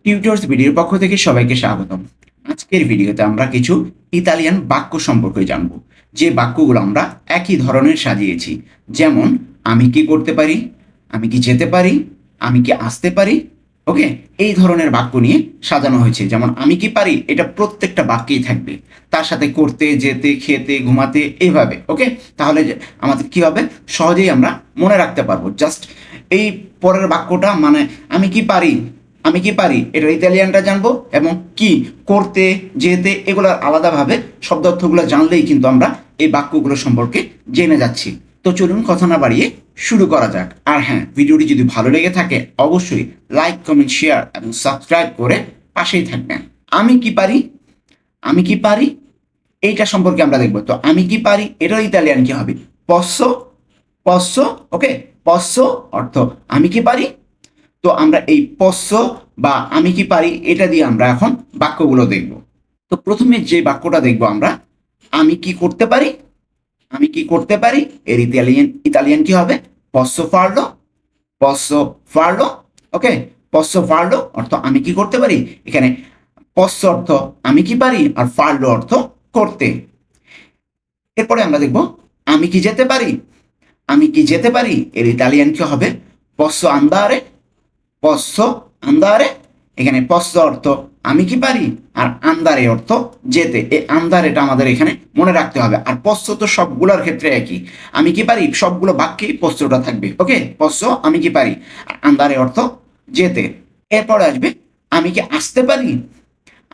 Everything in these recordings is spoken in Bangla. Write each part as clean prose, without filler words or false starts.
টিউটরস ভিডিওর পক্ষ থেকে সবাইকে স্বাগতম। আজকের ভিডিওতে আমরা কিছু ইতালিয়ান বাক্য সম্পর্কে জানব, যে বাক্যগুলো আমরা একই ধরনের সাজিয়েছি। যেমন আমি কি করতে পারি, আমি কি যেতে পারি, আমি কি আসতে পারি। ওকে, এই ধরনের বাক্য নিয়ে সাজানো হয়েছে। যেমন আমি কি পারি, এটা প্রত্যেকটা বাক্যেই থাকবে, তার সাথে করতে, যেতে, খেতে, ঘুমাতে, এইভাবে। ওকে, তাহলে আমাদের কি হবে, সহজেই আমরা মনে রাখতে পারবো। জাস্ট এই পরের বাক্যটা, মানে আমি কি পারি, আমি কি পারি, এটা ইতালিয়ানটা জানবো, এবং কি করতে, যেতে, এগুলো আলাদাভাবে শব্দার্থগুলো জানলেই কিন্তু আমরা এই বাক্যগুলো সম্পর্কে জেনে যাচ্ছি। তো চলুন কথা না বাড়িয়ে শুরু করা যাক। আর হ্যাঁ, ভিডিওটি যদি ভালো লেগে থাকে অবশ্যই লাইক, কমেন্ট, শেয়ার এবং সাবস্ক্রাইব করে পাশেই থাকবেন। আমি কি পারি, আমি কি পারি, এইটা সম্পর্কে আমরা দেখবো। তো আমি কি পারি, এটাও ইতালিয়ান কি হবে, পসো, পসো। ওকে, পসো অর্থ আমি কি পারি। তো আমরা এই পশ্য বা আমি কি পারি, এটা দিয়ে আমরা এখন বাক্যগুলো দেখব। তো প্রথমে যে বাক্যটা দেখব আমরা, আমি কি করতে পারি, আমি কি করতে পারি, এর ইতালিয়ান কি হবে, পসো ফার্লো, পসো ফার্লো। ওকে, পসো ফার্লো অর্থ আমি কি করতে পারি। এখানে পসো অর্থ আমি কি পারি, আর ফার্লো অর্থ করতে। এরপরে আমরা দেখব আমি কি যেতে পারি, আমি কি যেতে পারি, এর ইতালিয়ান কি হবে, পসো আন্দারে, পসো আন্দারে। এখানে পসো অর্থ আমি কি পারি, আর আন্দারে অর্থ যেতে। এই আন্দারেটা আমাদের এখানে মনে রাখতে হবে। আর পসো তো সবগুলোর ক্ষেত্রে একই, আমি কি পারি সবগুলো বাক্যেই পসোটা থাকবে। ওকে, পসো আমি কি পারি, আর আন্দারে অর্থ যেতে। এরপরে আসবে আমি কি আসতে পারি,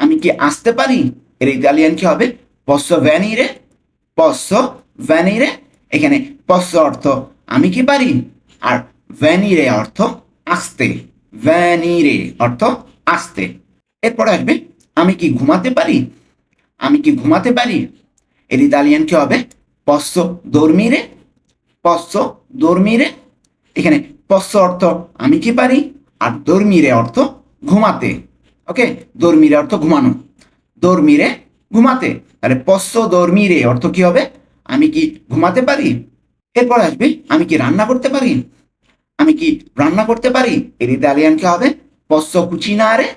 আমি কি আসতে পারি, এর ইতালিয়ান কি হবে, পসো ভ্যানিরে, পসো ভ্যানিরে। এখানে পসো অর্থ আমি কি পারি, আর ভ্যানিরে অর্থ আসতে, ভ্যানিরে অর্থ আসতে। এরপরে আসবে আমি কি ঘুমাতে পারি, আমি কি ঘুমাতে পারি, এর ইতালিয়ান কি হবে, পসো দর্মিরে, পসো দর্মিরে। এখানে পসো অর্থ আমি কি পারি, আর দর্মিরে অর্থ ঘুমাতে। ওকে, দর্মিরে অর্থ ঘুমানো, দর্মিরে ঘুমাতে। তাহলে পসো দর্মিরে অর্থ কি হবে, আমি কি ঘুমাতে পারি। এরপর আসবে আমি কি রান্না করতে পারি, আমি কি রান্না করতে পারি, এর ইতালিয়ান কি হবে, পসো কুচিনারে,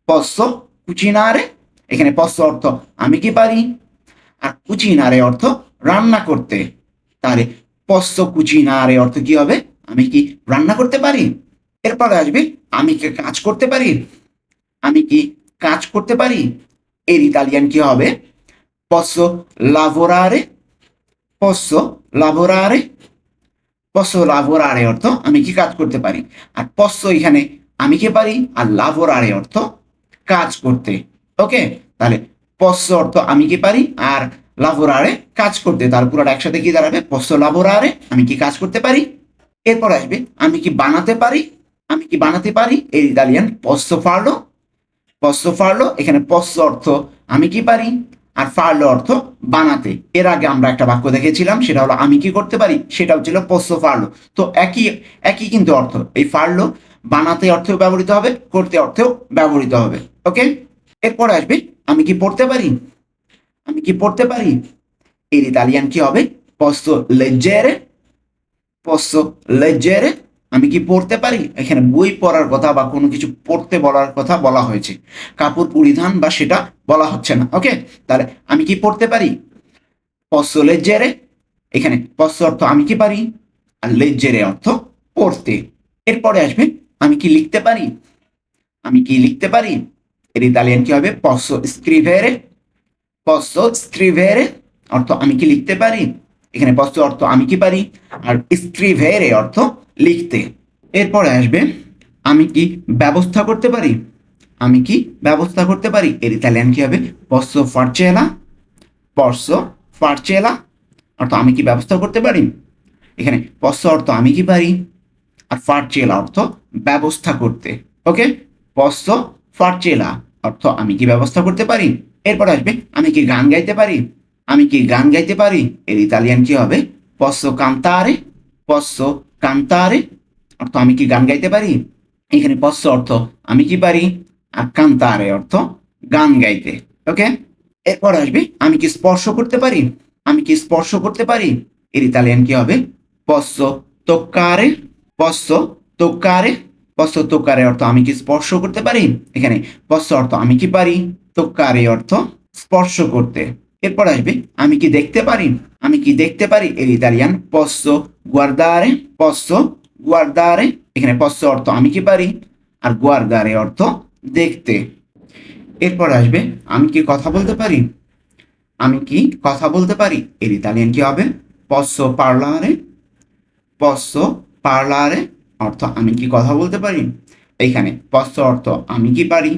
পসো কুচিনারে। এখানে পসো অর্থ আমি কি পারি, আর কুচিনারে অর্থ রান্না করতে। তাহলে পসো কুচিনারে অর্থ কি হবে, আমি কি রান্না করতে পারি। এরপরে আসবে আমি কি কাজ করতে পারি, আমি কি কাজ করতে পারি, এর ইতালিয়ান কি হবে, পসো লাভোরারে, পসো লাভোরারে। পসো লাভোরারে অর্থ আমি কি কাজ করতে পারি। আর পসো এখানে আমি কি পারি, আর লাভোরারে অর্থ কাজ করতে। ওকে, তাহলে পসো অর্থ আমি কি পারি, আর লাভোরারে কাজ করতে। তার পুরোটা একসাথে কি দাঁড়াবে, পসো লাভোরারে, আমি কি কাজ করতে পারি। এরপর আসবে আমি কি বানাতে পারি, আমি কি বানাতে পারি, এর ইতালিয়ান পসো ফার্লো, পসো ফার্লো। এখানে পসো অর্থ আমি কি পারি, আর ফার্লো অর্থ বানাতে। এর আগে আমরা একটা বাক্য দেখেছিলাম, সেটা হলো আমি কি করতে পারি, সেটা হচ্ছিল পসো ফার্লো। তো একই একই কিন্তু অর্থ, এই ফার্লো বানাতে অর্থেও ব্যবহৃত হবে, করতে অর্থেও ব্যবহৃত হবে। ওকে, এরপর আসবে আমি কি পড়তে পারি, আমি কি পড়তে পারি, এর ইতালিয়ান কি হবে, পসো লেজ্জেরে, পসো লেজ্জেরে। আমি কি পড়তে পারি, এখানে বই পড়ার কথা বা কোনো কিছু পড়তে বলার কথা বলা হয়েছে, কাপড় পরিধান বা সেটা বলা হচ্ছে না। ওকে, তাহলে আমি কি পড়তে পারি, পসো লেজ্জেরে। এখানে পসো অর্থ আমি কি পারি, আর লেজ্জেরে অর্থ পড়তে। এরপরে আসবে আমি কি লিখতে পারি, আমি কি লিখতে পারি, এর ইতালিয়ান কি হবে, পসো স্ক্রিভেরে, পসো স্ক্রিভেরে অর্থ আমি কি লিখতে পারি। এখানে পসো অর্থ আমি কি পারি, আর স্ক্রিভেরে অর্থ লিখতে। এরপরে আসবে আমি কি ব্যবস্থা করতে পারি, আমি কি ব্যবস্থা করতে পারি, এর ইতালিয়ান কি হবে, পসো ফার্চেলা, পসো ফার্চেলা অর্থ আমি কি ব্যবস্থা করতে পারি। এখানে পসো অর্থ আমি কি পারি, আর ফার্চেলা অর্থ ব্যবস্থা করতে। ওকে, পসো ফার্চেলা অর্থ আমি কি ব্যবস্থা করতে পারি। এরপর আসবে আমি কি গান গাইতে পারি, আমি কি গান গাইতে পারি, এর ইতালিয়ান কি হবে, পসো কান্তারে, পসো কান্তারে অর্থ আমি কি গান গাইতে পারি। এখানে পসো অর্থ আমি কি পারি, আর কান্তারে অর্থ গান গাইতে। ওকে, এরপর আসবে আমি কি স্পর্শ করতে পারি, আমি কি স্পর্শ করতে পারি, এর ইতালিয়ান কি হবে, পসো তোক্কারে, পসো তোক্কারে। posso toccare অর্থ আমি কি স্পর্শ করতে পারি, এখানে posso অর্থ আমি কি পারি, toccare অর্থ স্পর্শ করতে। এরপর আসবে আমি কি দেখতে পারি, আমি কি দেখতে পারি এর ইতালিয়ান posso guardare, এখানে posso অর্থ আমি কি পারি, আর guardare অর্থ দেখতে। এরপর আসবে আমি কি কথা বলতে পারি, আমি কি কথা বলতে পারি এর ইতালিয়ান কি হবে, posso parlare অর্থ আমি কি কথা বলতে পারি, এইখানে posso অর্থ আমি কি পারি,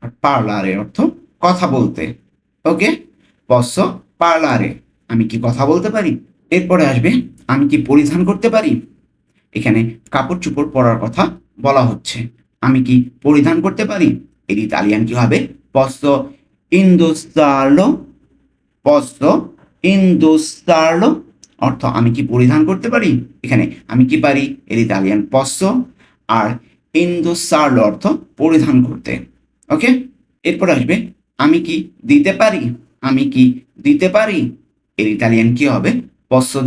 আর parlare অর্থ কথা বলতে। ওকে, posso parlare আমি কি কথা বলতে পারি। এরপরে আসবে আমি কি পরিধান করতে পারি, এখানে কাপড় চোপড় পরার কথা বলা হচ্ছে, আমি কি পরিধান করতে পারি এর ইতালিয়ান কি হবে, posso indossarlo, posso indossarlo অর্থ আমি কি পরিধান করতে পারি, এখানে আমি কি পারি এর ইতালিয়ান posso, আর indossarlo অর্থ পরিধান করতে। ওকে, এরপর আসবে আমি কি দিতে পারি, আমি কি দিতে পারি এর ইতালিয়ান কি হবে, posso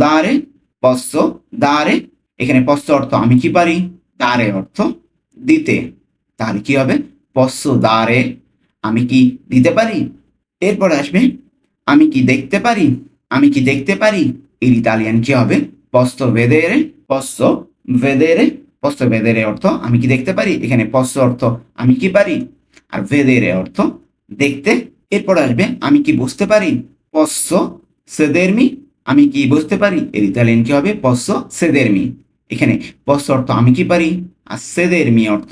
dare, এখানে posso অর্থ আমি কি পারি, dare অর্থ দিতে, তাহলে কি হবে posso dare আমি কি দিতে পারি। এরপর আসবে আমি কি দেখতে পারি, আমি কি দেখতে পারি এর ইতালিয়ান কি হবে, posso vedere, posso vedere অর্থ আমি কি দেখতে পারি, এখানে posso অর্থ আমি কি পারি, আর vedere অর্থ দেখতে। এরপর আসবে আমি কি বুঝতে পারি, posso sedermi, আমি কি বুঝতে পারি এর ইতালিয়ান কি হবে, posso sedermi, এখানে posso অর্থ আমি কি পারি, আর sedermi অর্থ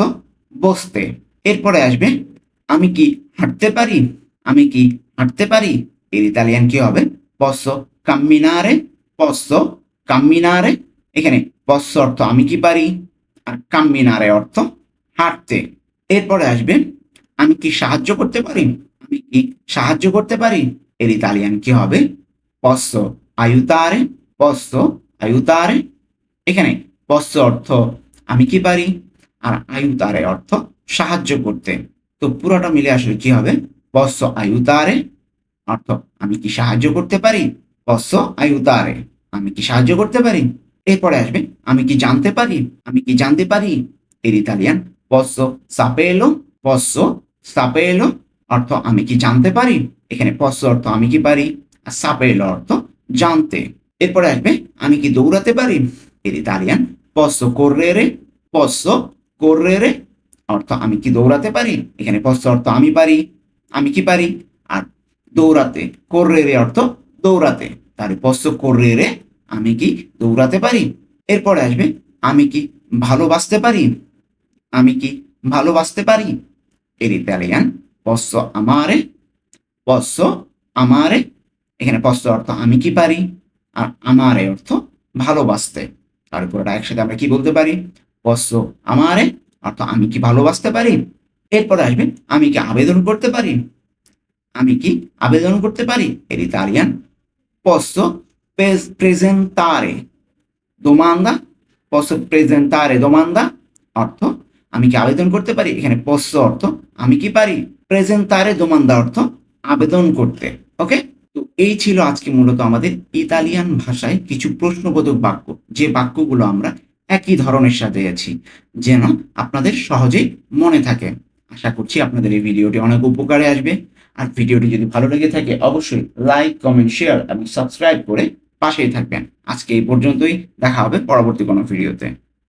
বসতে। এরপরে আসবে আমি কি হাঁটতে পারি, আমি কি হাঁটতে পারি এর ইতালিয়ান কি হবে, posso camminare, posso camminare, এখানে posso অর্থ আমি কি পারি, আর camminare অর্থ হাঁটতে। এরপরে আসবে আমি কি সাহায্য করতে পারি, আমি কি সাহায্য করতে পারি এর ইতালিয়ান কি হবে, posso aiutare, posso aiutare, এখানে posso অর্থ আমি কি পারি, আর aiutare অর্থ সাহায্য করতে। তো পুরোটা মিলে আসলে কি হবে, posso aiutare অর্থ আমি কি সাহায্য করতে পারি, posso aiutare আমি কি সাহায্য করতে পারি। এরপরে আসবে আমি কি জানতে পারি, আমি কি জানতে পারি এর Italian posso saperlo, posso saperlo অর্থ আমি কি জানতে পারি, এখানে posso অর্থ আমি কি পারি, আর saperlo অর্থ জানতে। এরপরে আসবে আমি কি দৌড়াতে পারি এর Italian posso correre, posso correre অর্থ আমি কি দৌড়াতে পারি, এখানে posso অর্থ আমি পারি, আমি কি পারি, আর দৌড়াতে correre অর্থ দৌড়াতে, তাহলে posso correre আমি কি দৌড়াতে পারি। এরপরে আসবে আমি কি ভালোবাসতে পারি, আমি কি ভালোবাসতে পারি এর Italian posso amare, posso amare, এখানে posso অর্থ আমি কি পারি, আর amare অর্থ ভালোবাসতে, তারপর একসাথে আমরা কি বলতে পারি, posso amare অর্থ আমি কি ভালোবাসতে পারি। এরপর আসবে আমি কি আবেদন করতে পারি, আমি কি আবেদন করতে পারি এর Italian posso presentare domanda, posso presentare domanda অর্থ আমি কি আবেদন করতে পারি, এখানে posso অর্থ আমি কি পারি, presentare domanda অর্থ আবেদন করতে। ওকে, তো এই ছিল আজকে মূলত আমাদের ইতালিয়ান ভাষায় কিছু প্রশ্নবোধক বাক্য, যে বাক্যগুলো আমরা একই ধরনের সাজিয়েছি যেন আপনাদের সহজেই মনে থাকে। আশা করছি আপনাদের এই ভিডিওটি অনেক উপকারে আসবে। আর ভিডিওটি যদি ভালো লেগে থাকে অবশ্যই লাইক, কমেন্ট, শেয়ার এবং সাবস্ক্রাইব করে পাশেই থাকবেন। আজকে এই পর্যন্তই, দেখা হবে পরবর্তী কোনো ভিডিওতে।